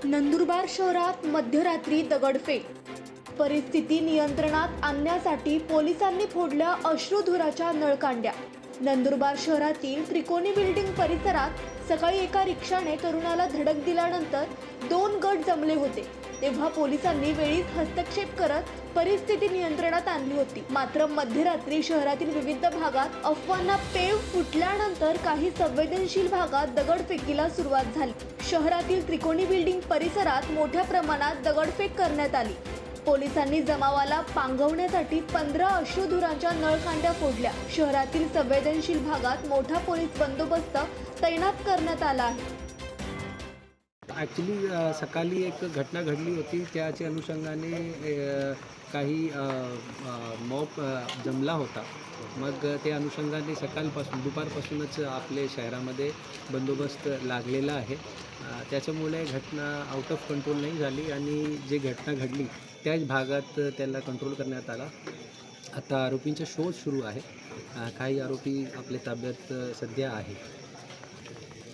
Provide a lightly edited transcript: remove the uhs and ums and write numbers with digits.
नंदुरबार शहरात मध्यरात्री दगडफेक. परिस्थिती नियंत्रणात आणण्यासाठी पोलिसांनी फोडल्या अश्रुधुराच्या नळकांड्या. नंदुरबार शहरातील त्रिकोणी बिल्डिंग परिसरात सकाळी एका रिक्षाने तरुणाला धडक दिल्यानंतर 2 गट जमले होते. तेव्हा पोलिसांनी वेळीच हस्तक्षेप करत परिस्थिती नियंत्रणात आणली होती. मात्र मध्यरात्री शहरातील विविध भागात अफवांना पेव फुटल्यानंतर काही संवेदनशील भागात दगडफेकीला सुरुवात झाली. शहरातील त्रिकोणी बिल्डिंग परिसरात मोठ्या प्रमाणात दगडफेक करण्यात आली. पोलिसांनी जमावाला पांगवण्यासाठी 15 अश्रुधुराच्या नळकांड्या फोडल्या. शहरातील संवेदनशील भागात मोठा पोलीस बंदोबस्त तैनात करण्यात आला आहे. ॲक्च्युली सकाळी एक घटना घडली होती. त्याच्या अनुषंगाने काही मॉब जमला होता. मग त्या अनुषंगाने दुपारपासूनच आपले शहरामध्ये बंदोबस्त लागलेला आहे. त्याच्यामुळे घटना आउट ऑफ कंट्रोल नाही झाली आणि जे घटना घडली त्याच भागात त्याला कंट्रोल करण्यात आला. आता आरोपींचा शोध सुरू आहे. काही आरोपी आपल्या ताब्यात सध्या आहे.